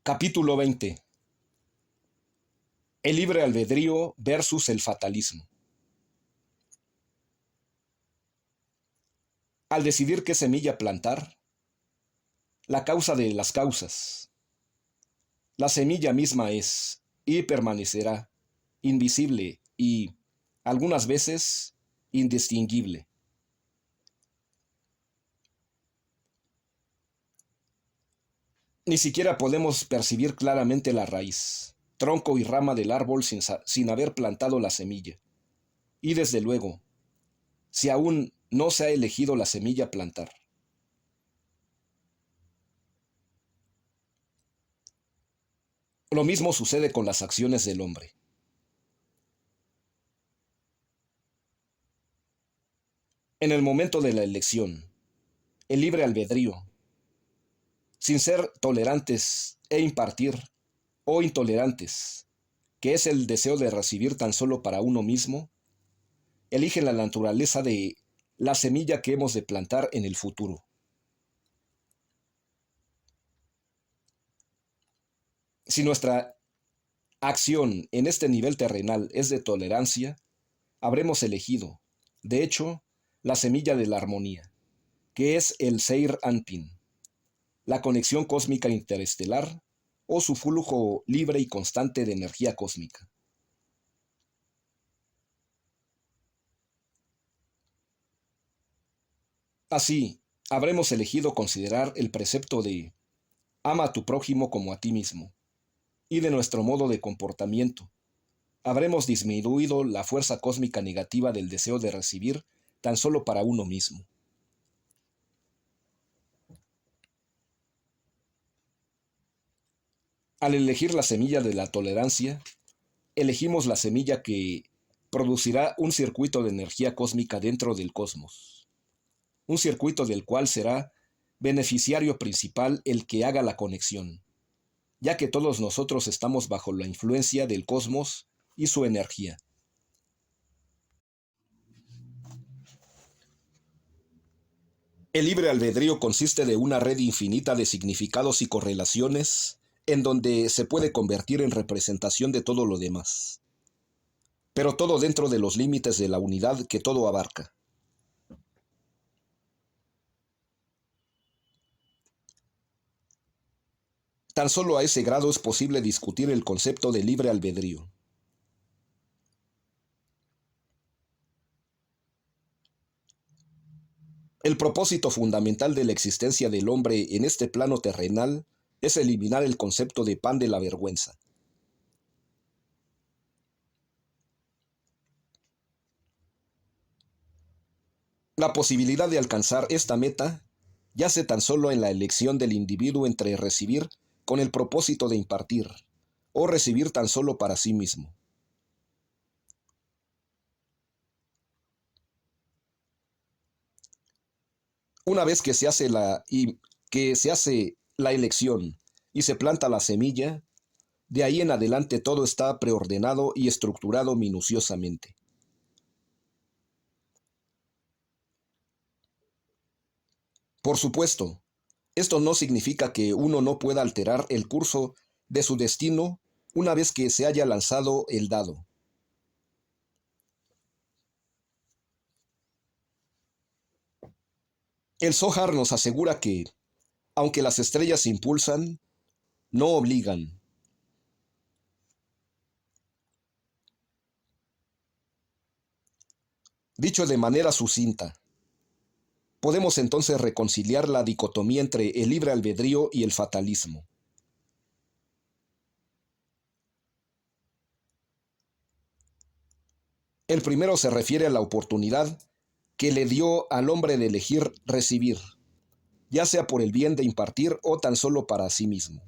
Capítulo 20. El libre albedrío versus el fatalismo. Al decidir qué semilla plantar, la causa de las causas, la semilla misma es y permanecerá invisible y, algunas veces, indistinguible. Ni siquiera podemos percibir claramente la raíz, tronco y rama del árbol sin haber plantado la semilla. Y desde luego, si aún no se ha elegido la semilla a plantar. Lo mismo sucede con las acciones del hombre. En el momento de la elección, el libre albedrío, sin ser tolerantes e impartir, o intolerantes, que es el deseo de recibir tan solo para uno mismo, eligen la naturaleza de la semilla que hemos de plantar en el futuro. Si nuestra acción en este nivel terrenal es de tolerancia, habremos elegido, de hecho, la semilla de la armonía, que es el Seir Anpin, la conexión cósmica interestelar o su flujo libre y constante de energía cósmica. Así, habremos elegido considerar el precepto de ama a tu prójimo como a ti mismo, y de nuestro modo de comportamiento, habremos disminuido la fuerza cósmica negativa del deseo de recibir tan solo para uno mismo. Al elegir la semilla de la tolerancia, elegimos la semilla que producirá un circuito de energía cósmica dentro del cosmos, un circuito del cual será beneficiario principal el que haga la conexión, ya que todos nosotros estamos bajo la influencia del cosmos y su energía. El libre albedrío consiste de una red infinita de significados y correlaciones en donde se puede convertir en representación de todo lo demás, pero todo dentro de los límites de la unidad que todo abarca. Tan solo a ese grado es posible discutir el concepto de libre albedrío. El propósito fundamental de la existencia del hombre en este plano terrenal es eliminar el concepto de pan de la vergüenza. La posibilidad de alcanzar esta meta yace tan solo en la elección del individuo entre recibir con el propósito de impartir o recibir tan solo para sí mismo. Una vez que se hace la elección y se planta la semilla, de ahí en adelante todo está preordenado y estructurado minuciosamente. Por supuesto, esto no significa que uno no pueda alterar el curso de su destino una vez que se haya lanzado el dado. El Zohar nos asegura que, aunque las estrellas impulsan, no obligan. Dicho de manera sucinta, podemos entonces reconciliar la dicotomía entre el libre albedrío y el fatalismo. El primero se refiere a la oportunidad que le dio al hombre de elegir recibir, ya sea por el bien de impartir o tan solo para sí mismo.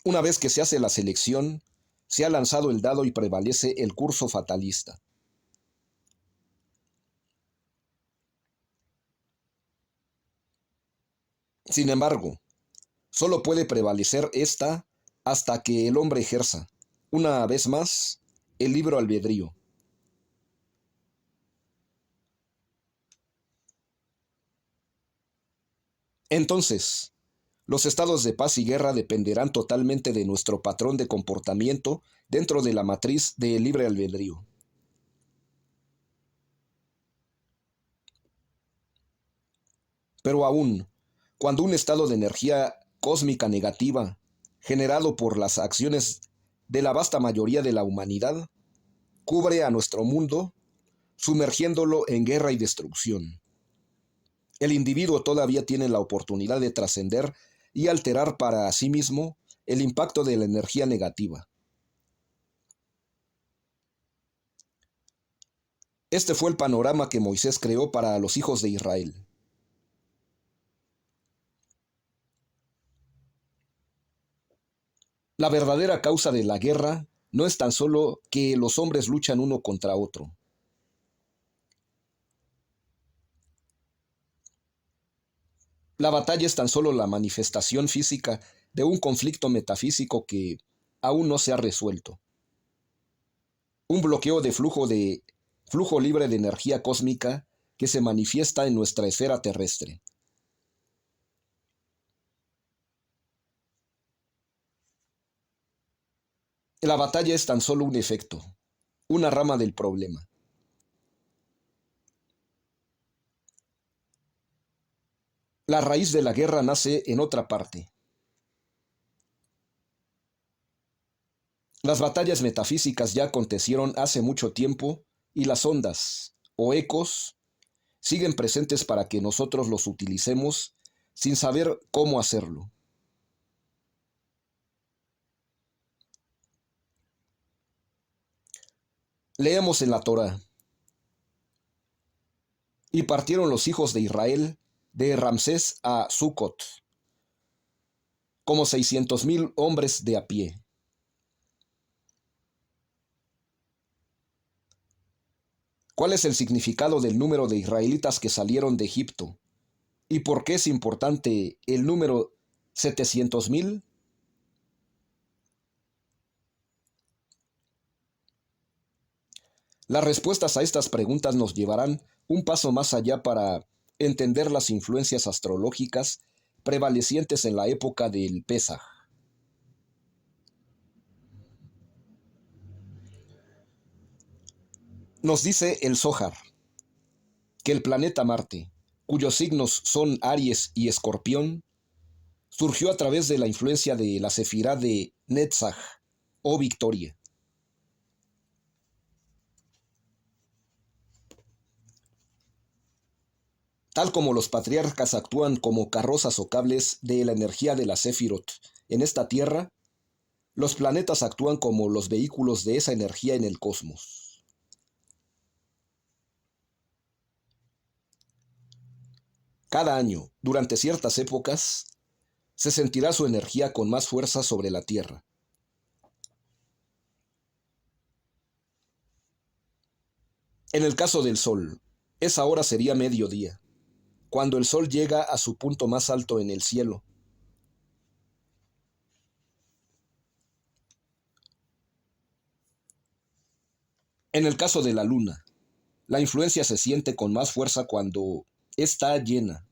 Una vez que se hace la selección, se ha lanzado el dado y prevalece el curso fatalista. Sin embargo, solo puede prevalecer esta hasta que el hombre ejerza, una vez más, el libre albedrío. Entonces, los estados de paz y guerra dependerán totalmente de nuestro patrón de comportamiento dentro de la matriz del libre albedrío. Pero aún, cuando un estado de energía cósmica negativa, generado por las acciones de la vasta mayoría de la humanidad, cubre a nuestro mundo, sumergiéndolo en guerra y destrucción, el individuo todavía tiene la oportunidad de trascender y alterar para sí mismo el impacto de la energía negativa. Este fue el panorama que Moisés creó para los hijos de Israel. La verdadera causa de la guerra no es tan solo que los hombres luchan uno contra otro. La batalla es tan solo la manifestación física de un conflicto metafísico que aún no se ha resuelto. Un bloqueo de flujo libre de energía cósmica que se manifiesta en nuestra esfera terrestre. La batalla es tan solo un efecto, una rama del problema. La raíz de la guerra nace en otra parte. Las batallas metafísicas ya acontecieron hace mucho tiempo y las ondas, o ecos, siguen presentes para que nosotros los utilicemos sin saber cómo hacerlo. Leemos en la Torá. Y partieron los hijos de Israel de Ramsés a Sucot, como 600,000 hombres de a pie. ¿Cuál es el significado del número de israelitas que salieron de Egipto? ¿Y por qué es importante el número 700,000? Las respuestas a estas preguntas nos llevarán un paso más allá para entender las influencias astrológicas prevalecientes en la época del Pesaj. Nos dice el Zohar que el planeta Marte, cuyos signos son Aries y Escorpión, surgió a través de la influencia de la sefirá de Netzach o Victoria. Tal como los patriarcas actúan como carrozas o cables de la energía de la Sefirot en esta tierra, los planetas actúan como los vehículos de esa energía en el cosmos. Cada año, durante ciertas épocas, se sentirá su energía con más fuerza sobre la Tierra. En el caso del Sol, esa hora sería mediodía, cuando el Sol llega a su punto más alto en el cielo. En el caso de la Luna, la influencia se siente con más fuerza cuando está llena.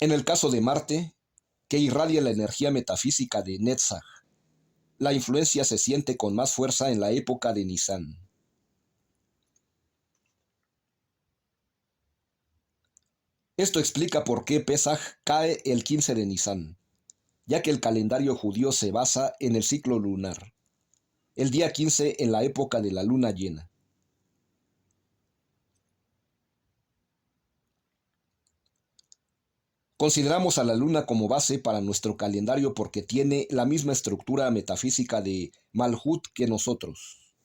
En el caso de Marte, que irradia la energía metafísica de Netzach, la influencia se siente con más fuerza en la época de Nisan. Esto explica por qué Pesaj cae el 15 de Nisan, ya que el calendario judío se basa en el ciclo lunar, el día 15 en la época de la luna llena. Consideramos a la luna como base para nuestro calendario porque tiene la misma estructura metafísica de Malhut que nosotros.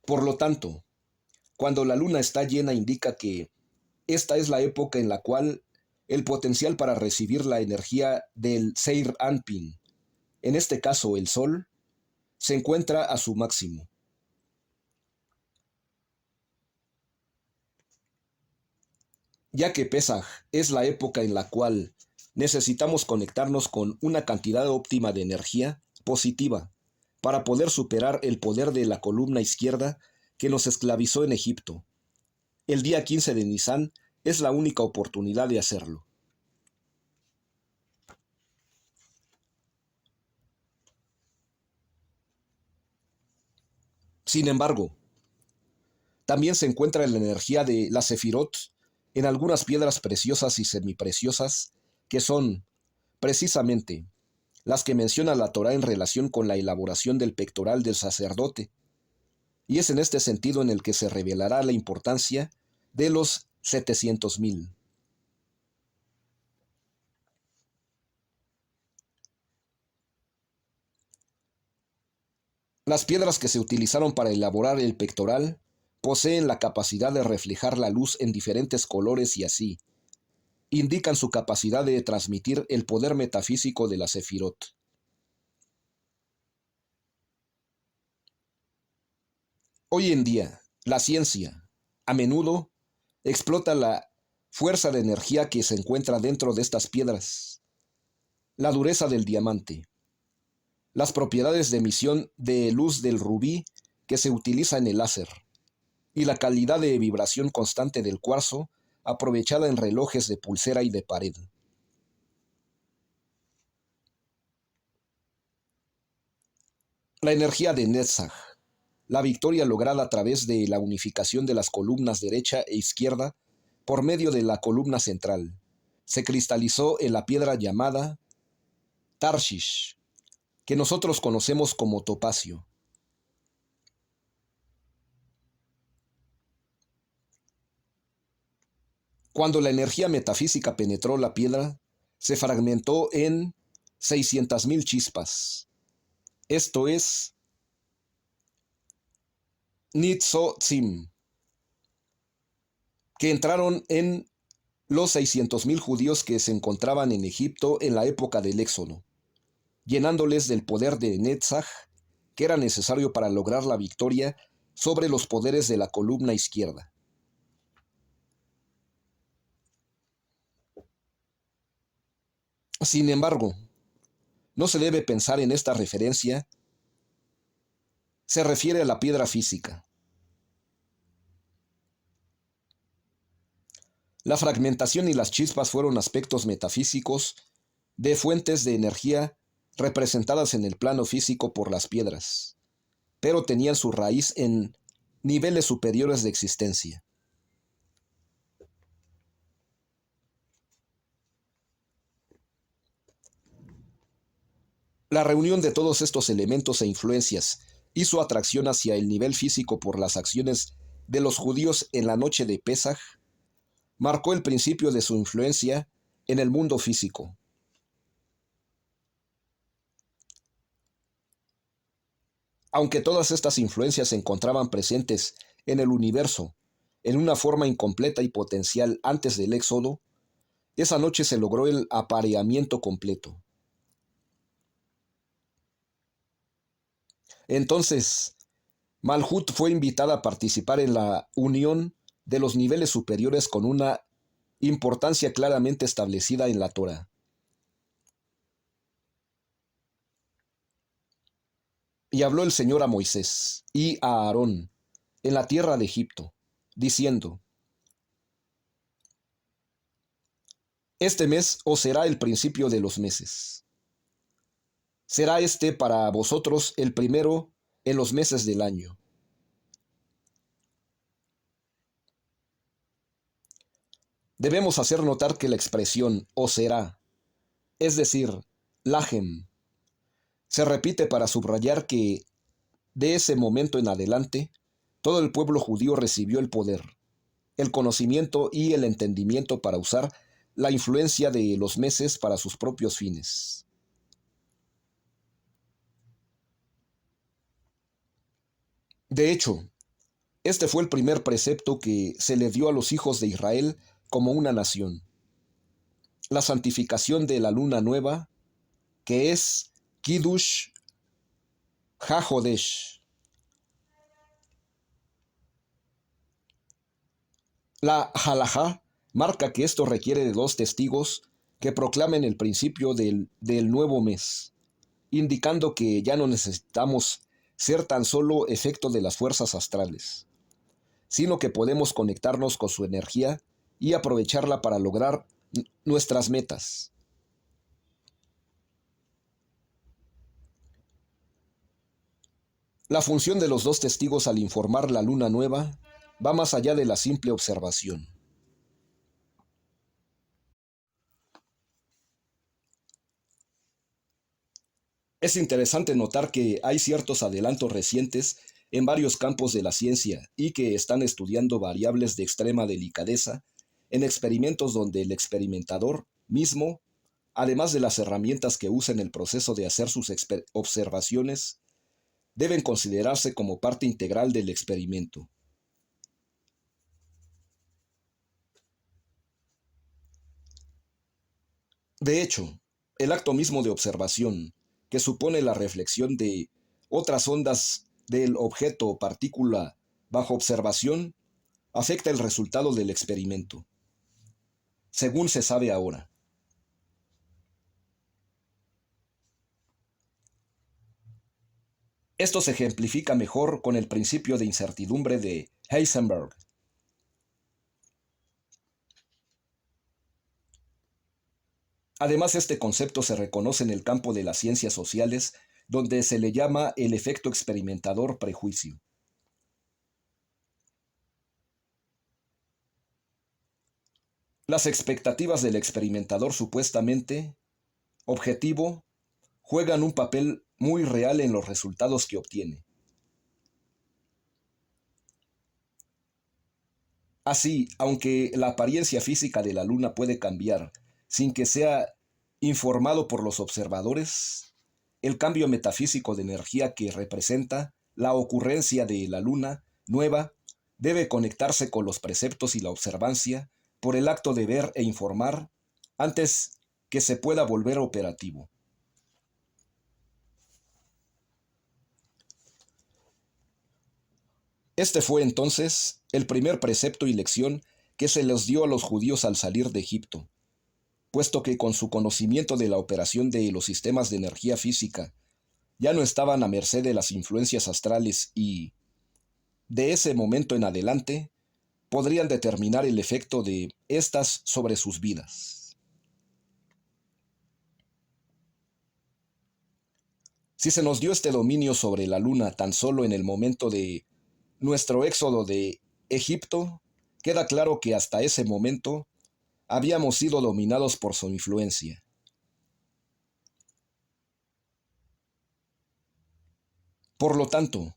Por lo tanto, cuando la luna está llena indica que esta es la época en la cual el potencial para recibir la energía del Seir Anpin, en este caso el Sol, se encuentra a su máximo. Ya que Pesaj es la época en la cual necesitamos conectarnos con una cantidad óptima de energía positiva para poder superar el poder de la columna izquierda que nos esclavizó en Egipto. El día 15 de Nisan es la única oportunidad de hacerlo. Sin embargo, también se encuentra la energía de la Sefirot en algunas piedras preciosas y semipreciosas que son, precisamente, las que menciona la Torá en relación con la elaboración del pectoral del sacerdote, y es en este sentido en el que se revelará la importancia de los 700,000. Las piedras que se utilizaron para elaborar el pectoral poseen la capacidad de reflejar la luz en diferentes colores y así indican su capacidad de transmitir el poder metafísico de la Sefirot. Hoy en día, la ciencia, a menudo, explota la fuerza de energía que se encuentra dentro de estas piedras, la dureza del diamante, las propiedades de emisión de luz del rubí que se utiliza en el láser, y la calidad de vibración constante del cuarzo aprovechada en relojes de pulsera y de pared. La energía de Netzach, la victoria lograda a través de la unificación de las columnas derecha e izquierda por medio de la columna central, se cristalizó en la piedra llamada Tarshish, que nosotros conocemos como topacio. Cuando la energía metafísica penetró la piedra, se fragmentó en 600,000 chispas. Esto es Nitzotzim, que entraron en los 600,000 judíos que se encontraban en Egipto en la época del Éxodo, llenándoles del poder de Netzach, que era necesario para lograr la victoria sobre los poderes de la columna izquierda. Sin embargo, no se debe pensar en esta referencia, se refiere a la piedra física. La fragmentación y las chispas fueron aspectos metafísicos de fuentes de energía representadas en el plano físico por las piedras, pero tenían su raíz en niveles superiores de existencia. La reunión de todos estos elementos e influencias y su atracción hacia el nivel físico por las acciones de los judíos en la noche de Pesaj marcó el principio de su influencia en el mundo físico. Aunque todas estas influencias se encontraban presentes en el universo en una forma incompleta y potencial antes del Éxodo, esa noche se logró el apareamiento completo. Entonces, Malhut fue invitada a participar en la unión de los niveles superiores con una importancia claramente establecida en la Torá. Y habló el Señor a Moisés y a Aarón en la tierra de Egipto, diciendo: Este mes os será el principio de los meses. Será este para vosotros el primero en los meses del año. Debemos hacer notar que la expresión o será, es decir, lahem, se repite para subrayar que, de ese momento en adelante, todo el pueblo judío recibió el poder, el conocimiento y el entendimiento para usar la influencia de los meses para sus propios fines. De hecho, este fue el primer precepto que se le dio a los hijos de Israel como una nación: la santificación de la luna nueva, que es Kiddush HaJodesh. La halajá marca que esto requiere de 2 testigos que proclamen el principio del nuevo mes. indicando que ya no necesitamos ser tan solo efecto de las fuerzas astrales, sino que podemos conectarnos con su energía y aprovecharla para lograr nuestras metas. La función de los dos testigos al informar la luna nueva va más allá de la simple observación. Es interesante notar que hay ciertos adelantos recientes en varios campos de la ciencia y que están estudiando variables de extrema delicadeza en experimentos donde el experimentador mismo, además de las herramientas que usa en el proceso de hacer sus observaciones, deben considerarse como parte integral del experimento. De hecho, el acto mismo de observación, que supone la reflexión de otras ondas del objeto o partícula bajo observación, afecta el resultado del experimento, según se sabe ahora. Esto se ejemplifica mejor con el principio de incertidumbre de Heisenberg. Además, este concepto se reconoce en el campo de las ciencias sociales, donde se le llama el efecto experimentador prejuicio. Las expectativas del experimentador supuestamente objetivo juegan un papel muy real en los resultados que obtiene. Así, aunque la apariencia física de la Luna puede cambiar sin que sea informado por los observadores, el cambio metafísico de energía que representa la ocurrencia de la Luna nueva debe conectarse con los preceptos y la observancia por el acto de ver e informar antes que se pueda volver operativo. Este fue entonces el primer precepto y lección que se les dio a los judíos al salir de Egipto, puesto que con su conocimiento de la operación de los sistemas de energía física ya no estaban a merced de las influencias astrales y, de ese momento en adelante, podrían determinar el efecto de éstas sobre sus vidas. Si se nos dio este dominio sobre la luna tan solo en el momento de nuestro éxodo de Egipto, queda claro que hasta ese momento habíamos sido dominados por su influencia. Por lo tanto,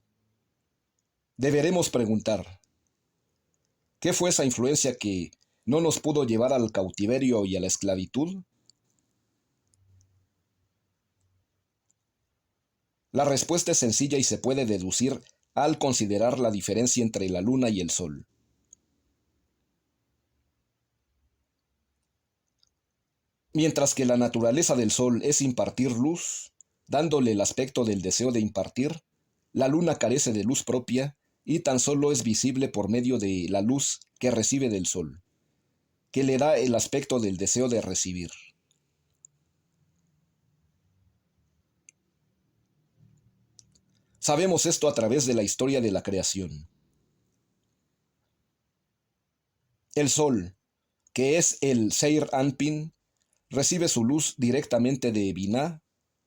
deberemos preguntar, ¿qué fue esa influencia que no nos pudo llevar al cautiverio y a la esclavitud? La respuesta es sencilla y se puede deducir al considerar la diferencia entre la luna y el sol. Mientras que la naturaleza del sol es impartir luz, dándole el aspecto del deseo de impartir, la luna carece de luz propia y tan solo es visible por medio de la luz que recibe del sol, que le da el aspecto del deseo de recibir. Sabemos esto a través de la historia de la creación. El sol, que es el Seir Anpin, recibe su luz directamente de Binah,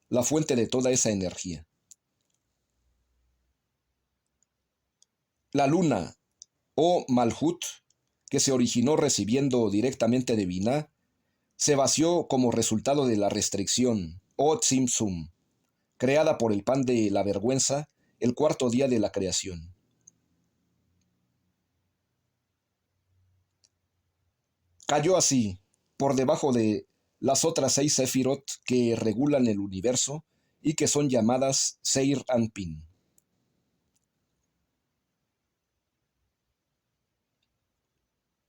la fuente de toda esa energía. La luna, o Malhut, que se originó recibiendo directamente de Binah, se vació como resultado de la restricción, o Tzimtzum, creada por el pan de la vergüenza, el cuarto día de la creación. Cayó así, por debajo de las otras 6 Sefirot que regulan el universo y que son llamadas Seir Anpin.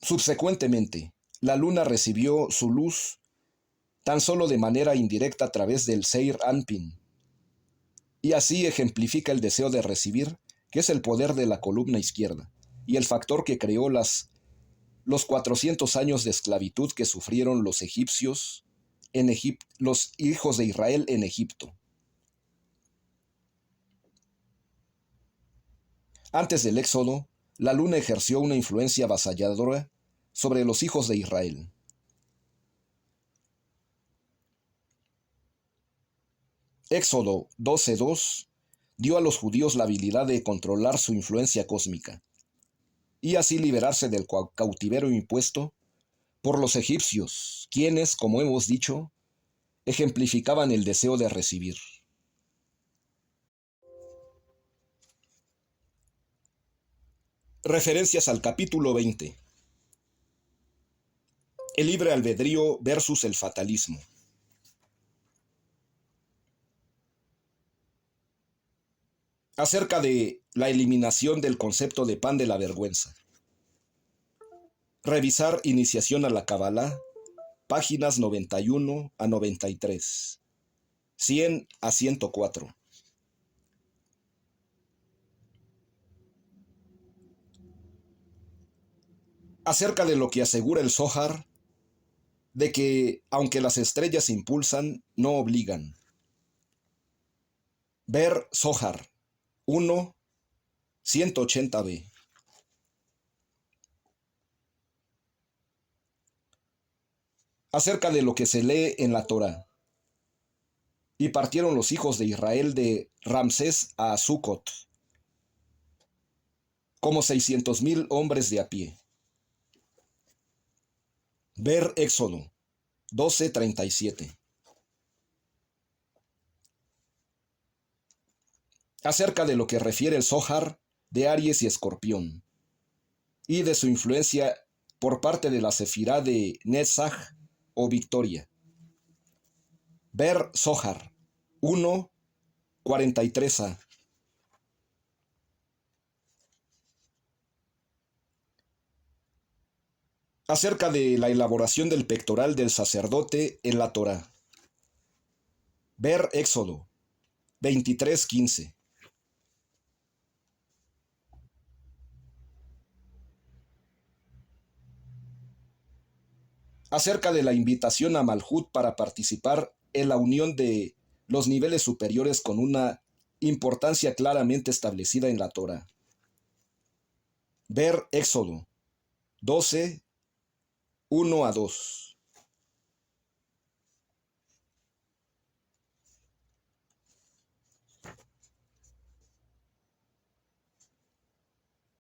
Subsecuentemente, la luna recibió su luz tan solo de manera indirecta a través del Seir Anpin, y así ejemplifica el deseo de recibir, que es el poder de la columna izquierda, y el factor que creó los 400 años de esclavitud que sufrieron los egipcios, los hijos de Israel en Egipto. Antes del Éxodo, la luna ejerció una influencia avasalladora sobre los hijos de Israel. Éxodo 12:2 dio a los judíos la habilidad de controlar su influencia cósmica y así liberarse del cautiverio impuesto por los egipcios, quienes, como hemos dicho, ejemplificaban el deseo de recibir. Referencias al capítulo 20. El libre albedrío versus el fatalismo. Acerca de la eliminación del concepto de pan de la vergüenza. Revisar Iniciación a la Kabbalah, páginas 91 a 93, 100 a 104. Acerca de lo que asegura el Zohar, de que, aunque las estrellas impulsan, no obligan. Ver Zohar 1, 180b. Acerca de lo que se lee en la Torá. Y partieron los hijos de Israel de Ramsés a Sucot, como 600,000 hombres de a pie. Ver Éxodo 12:37. Acerca de lo que refiere el Zohar de Aries y Escorpión, y de su influencia por parte de la sefirá de Netzach o Victoria. Ver Zohar 1, 43a. Acerca de la elaboración del pectoral del sacerdote en la Torá. Ver Éxodo 23:15. Acerca de la invitación a Malhut para participar en la unión de los niveles superiores con una importancia claramente establecida en la Torá. Ver Éxodo 12, 1 a 2.